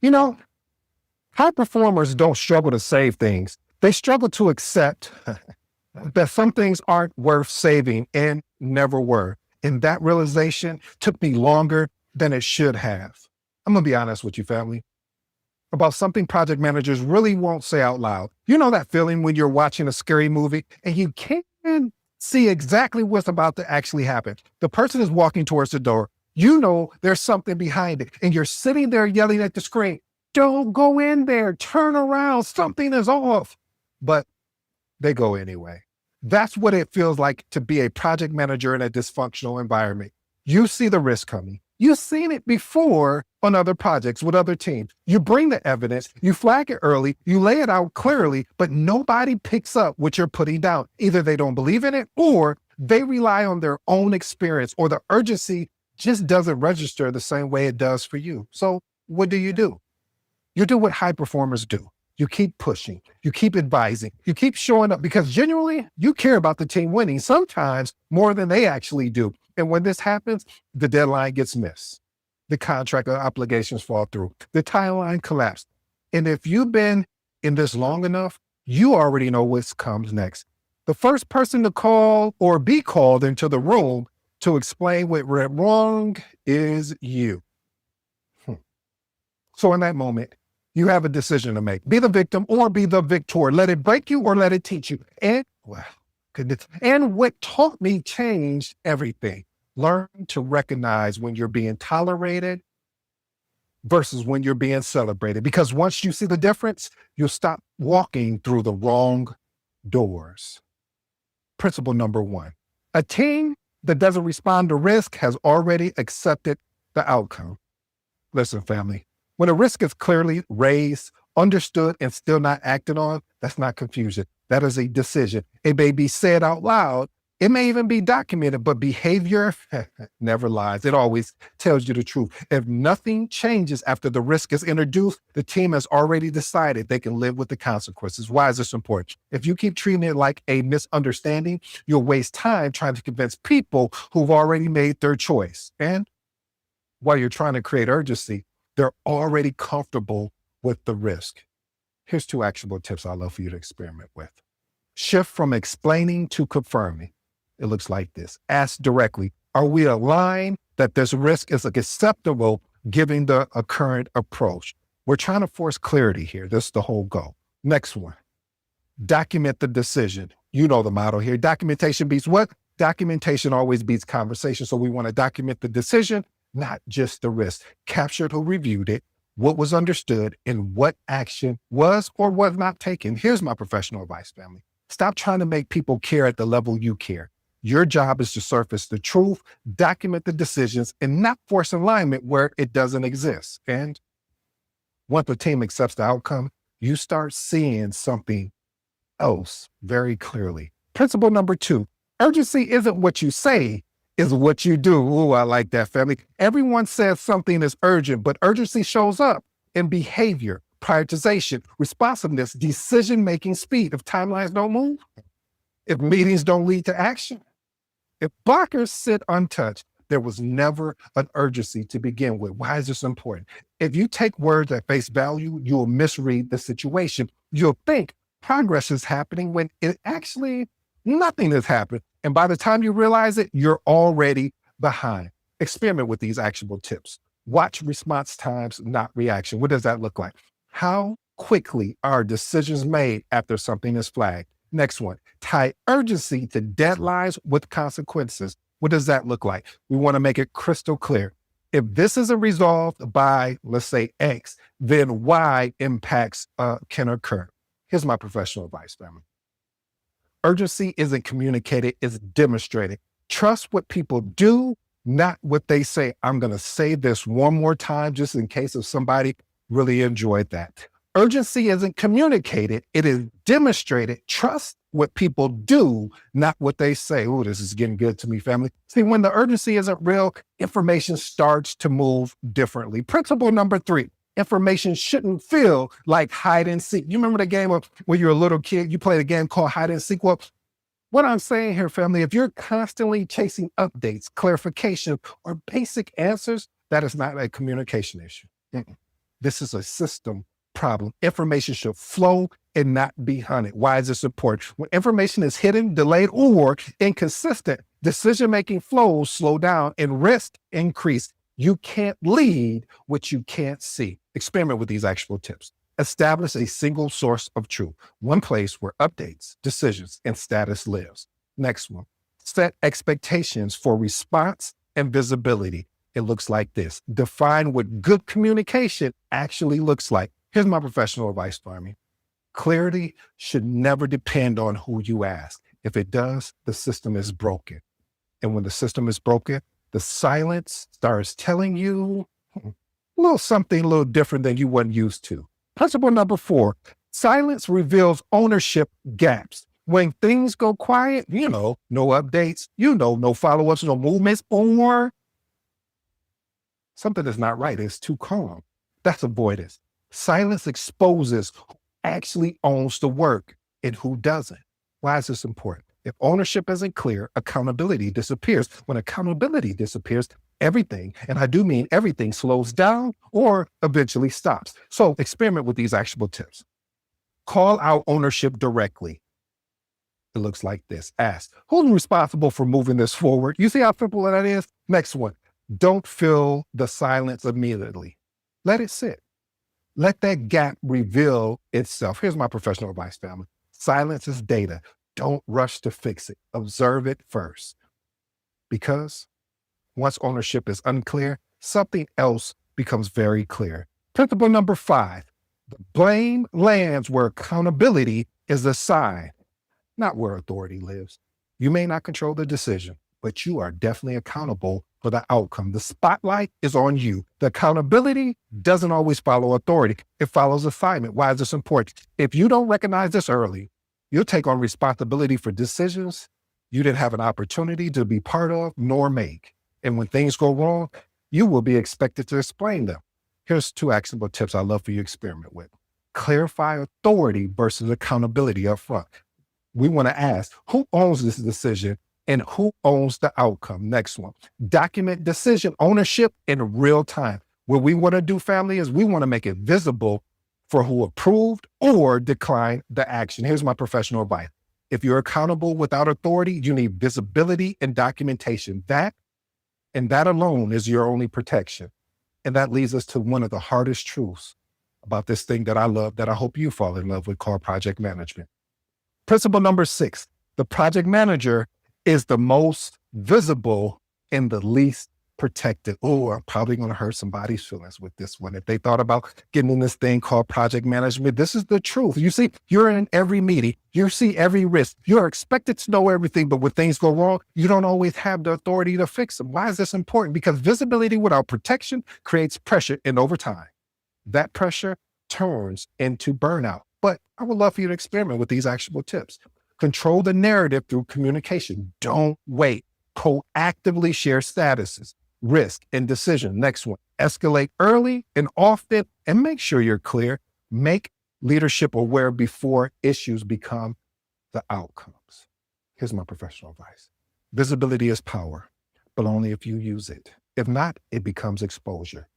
You know, high performers don't struggle to save things. They struggle to accept that some things aren't worth saving and never were. And that realization took me longer than it should have. I'm going to be honest with you, family, about something project managers really won't say out loud. You know that feeling when you're watching a scary movie and you can't see exactly what's about to actually happen. The person is walking towards the door. You know there's something behind it, and you're sitting there yelling at the screen, "Don't go in there, turn around, something is off." But they go anyway. That's what it feels like to be a project manager in a dysfunctional environment. You see the risk coming. You've seen it before on other projects with other teams. You bring the evidence, you flag it early, you lay it out clearly, but nobody picks up what you're putting down. Either they don't believe in it or they rely on their own experience, or the urgency just doesn't register the same way it does for you. So what do? You do what high performers do. You keep pushing, you keep advising, you keep showing up because genuinely you care about the team winning, sometimes more than they actually do. And when this happens, the deadline gets missed. The contract obligations fall through. The timeline collapsed. And if you've been in this long enough, you already know what comes next. The first person to call or be called into the room to explain what went wrong is you. So in that moment, you have a decision to make. Be the victim or be the victor. Let it break you or let it teach you. And, well, goodness. And what taught me changed everything. Learn to recognize when you're being tolerated versus when you're being celebrated. Because once you see the difference, you'll stop walking through the wrong doors. Principle number 1. A team that doesn't respond to risk has already accepted the outcome. Listen, family. When a risk is clearly raised, understood, and still not acted on, that's not confusion. That is a decision. It may be said out loud. It may even be documented, but behavior never lies. It always tells you the truth. If nothing changes after the risk is introduced, the team has already decided they can live with the consequences. Why is this important? If you keep treating it like a misunderstanding, you'll waste time trying to convince people who've already made their choice. And while you're trying to create urgency, they're already comfortable with the risk. Here's 2 actionable tips I'd love for you to experiment with. Shift from explaining to confirming. It looks like this. Ask directly, are we aligned that this risk is acceptable given the current approach? We're trying to force clarity here. This is the whole goal. Next one, document the decision. You know the motto here. Documentation beats what? Documentation always beats conversation. So we want to document the decision, not just the risk. Captured who reviewed it, what was understood, and what action was or was not taken. Here's my professional advice, family. Stop trying to make people care at the level you care. Your job is to surface the truth, document the decisions, and not force alignment where it doesn't exist. And once the team accepts the outcome, you start seeing something else very clearly. Principle number 2, urgency isn't what you say, is what you do. Ooh, I like that, family. Everyone says something is urgent, but urgency shows up in behavior, prioritization, responsiveness, decision-making speed. If timelines don't move, if meetings don't lead to action, if blockers sit untouched, there was never an urgency to begin with. Why is this important? If you take words at face value, you'll misread the situation. You'll think progress is happening when it actually nothing has happened. And by the time you realize it, you're already behind. Experiment with these actionable tips. Watch response times, not reaction. What does that look like? How quickly are decisions made after something is flagged? Next one, tie urgency to deadlines with consequences. What does that look like? We want to make it crystal clear. If this isn't resolved by, let's say, X, then Y impacts can occur. Here's my professional advice, family. Urgency isn't communicated, it's demonstrated. Trust what people do, not what they say. I'm going to say this one more time just in case if somebody really enjoyed that. Urgency isn't communicated, it is demonstrated. Trust what people do, not what they say. Oh, this is getting good to me, family. See, when the urgency isn't real, information starts to move differently. Principle number 3, information shouldn't feel like hide and seek. You remember the game of when you're a little kid, you played a game called hide and seek? Well, what I'm saying here, family, if you're constantly chasing updates, clarification, or basic answers, that is not a communication issue. This is a system problem. Information should flow and not be hunted. Why is this important? When information is hidden, delayed, or inconsistent, decision-making flows slow down and risk increase. You can't lead what you can't see. Experiment with these actual tips. Establish a single source of truth, one place where updates, decisions, and status lives. Next one, set expectations for response and visibility. It looks like this. Define what good communication actually looks like. Here's my professional advice, Army. Clarity should never depend on who you ask. If it does, the system is broken. And when the system is broken, the silence starts telling you a little different than you weren't used to. Principle number 4, silence reveals ownership gaps. When things go quiet, no updates, no follow-ups, no movements, or something is not right. It's too calm. That's avoidance. Silence exposes who actually owns the work and who doesn't. Why is this important? If ownership isn't clear, accountability disappears. When accountability disappears, everything, and I do mean everything, slows down or eventually stops. So experiment with these actionable tips. Call out ownership directly. It looks like this. Ask, who's responsible for moving this forward? You see how simple that is? Next one, don't fill the silence immediately. Let it sit. Let that gap reveal itself. Here's my professional advice, family. Silence is data. Don't rush to fix it. Observe it first. Because once ownership is unclear, something else becomes very clear. Principle number 5, the blame lands where accountability is assigned, not where authority lives. You may not control the decision, but you are definitely accountable for the outcome. The spotlight is on you. The accountability doesn't always follow authority. It follows assignment. Why is this important? If you don't recognize this early, you'll take on responsibility for decisions you didn't have an opportunity to be part of nor make. And when things go wrong, you will be expected to explain them. Here's 2 actionable tips I'd love for you to experiment with. Clarify authority versus accountability up front. We want to ask, who owns this decision and who owns the outcome? Next one, document decision ownership in real time. What we want to do, family, is we want to make it visible for who approved or declined the action. Here's my professional advice. If you're accountable without authority, you need visibility and documentation. That alone is your only protection. And that leads us to one of the hardest truths about this thing that I love, that I hope you fall in love with, called project management. Principle number 6, the project manager is the most visible and the least protected. Oh, I'm probably going to hurt somebody's feelings with this one. If they thought about getting in this thing called project management, this is the truth. You see, you're in every meeting. You see every risk. You're expected to know everything, but when things go wrong, you don't always have the authority to fix them. Why is this important? Because visibility without protection creates pressure, and over time, that pressure turns into burnout. But I would love for you to experiment with these actionable tips. Control the narrative through communication. Don't wait. Proactively share statuses, risk, and decision. Next one, escalate early and often, and make sure you're clear. Make leadership aware before issues become the outcomes. Here's my professional advice. Visibility is power, but only if you use it. If not, it becomes exposure.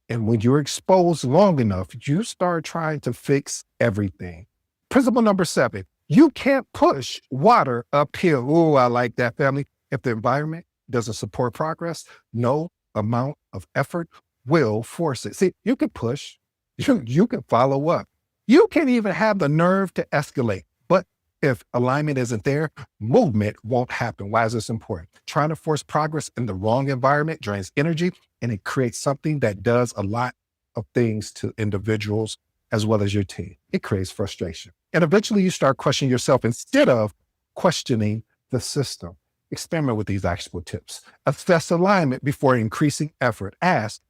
And when you're exposed long enough, you start trying to fix everything. Principle number 7, you can't push water uphill. Oh, I like that, family. If the environment doesn't support progress, no amount of effort will force it. See, you can push, you can follow up. You can even have the nerve to escalate. But if alignment isn't there, movement won't happen. Why is this important? Trying to force progress in the wrong environment drains energy, and it creates something that does a lot of things to individuals as well as your team. It creates frustration. And eventually you start questioning yourself instead of questioning the system. Experiment with these actionable tips. Assess alignment before increasing effort. Ask,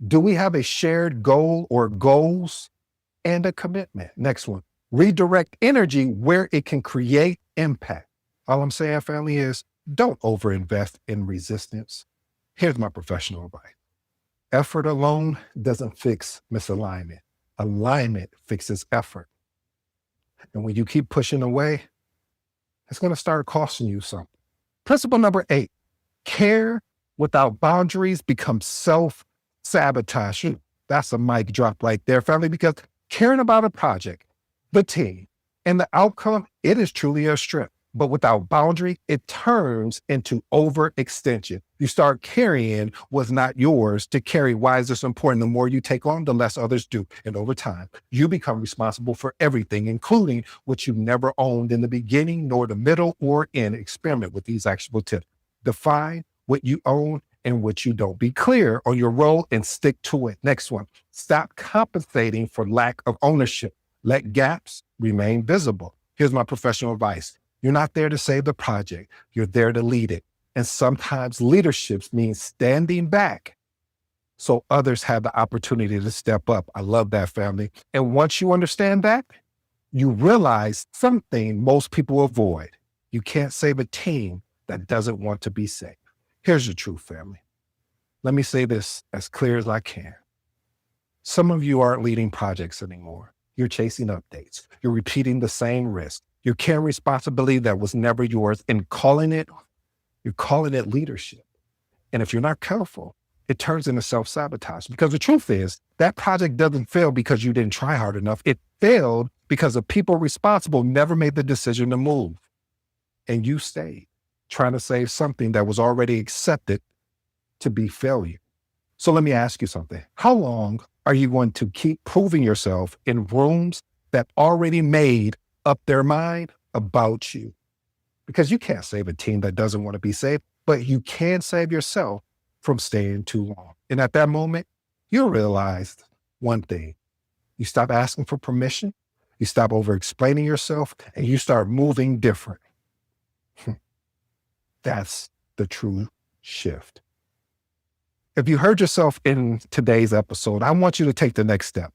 do we have a shared goal or goals and a commitment? Next one, redirect energy where it can create impact. All I'm saying, family, is don't overinvest in resistance. Here's my professional advice. Effort alone doesn't fix misalignment. Alignment fixes effort. And when you keep pushing away, it's going to start costing you something. Principle number 8, care without boundaries becomes self-sabotage. That's a mic drop right there, family, because caring about a project, the team, and the outcome, it is truly a strength. But without boundary, it turns into overextension. You start carrying what's not yours to carry. Why is this important? The more you take on, the less others do. And over time, you become responsible for everything, including what you never owned in the beginning, nor the middle or end. Experiment with these actionable tips. Define what you own and what you don't. Be clear on your role and stick to it. Next one, stop compensating for lack of ownership. Let gaps remain visible. Here's my professional advice. You're not there to save the project. You're there to lead it. And sometimes leadership means standing back so others have the opportunity to step up. I love that, family. And once you understand that, you realize something most people avoid. You can't save a team that doesn't want to be saved. Here's the truth, family. Let me say this as clear as I can. Some of you aren't leading projects anymore. You're chasing updates. You're repeating the same risk. You're carrying responsibility that was never yours and you're calling it leadership. And if you're not careful, it turns into self-sabotage, because the truth is that project doesn't fail because you didn't try hard enough. It failed because the people responsible never made the decision to move. And you stayed trying to save something that was already accepted to be failure. So let me ask you something. How long are you going to keep proving yourself in rooms that already made up their mind about you? Because you can't save a team that doesn't want to be saved, but you can save yourself from staying too long. And at that moment, you'll realize one thing. You stop asking for permission, you stop over-explaining yourself, and you start moving different. That's the true shift. If you heard yourself in today's episode, I want you to take the next step.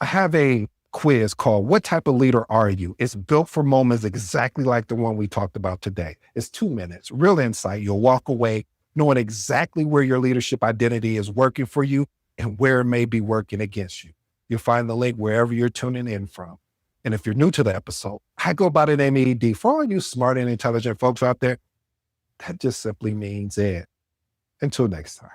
I have a quiz called What Type of Leader Are You? It's built for moments exactly like the one we talked about today. It's 2 minutes, real insight. You'll walk away knowing exactly where your leadership identity is working for you and where it may be working against you. You'll find the link wherever you're tuning in from. And if you're new to the episode, I go by the name ED. For all you smart and intelligent folks out there, that just simply means Ed. Until next time.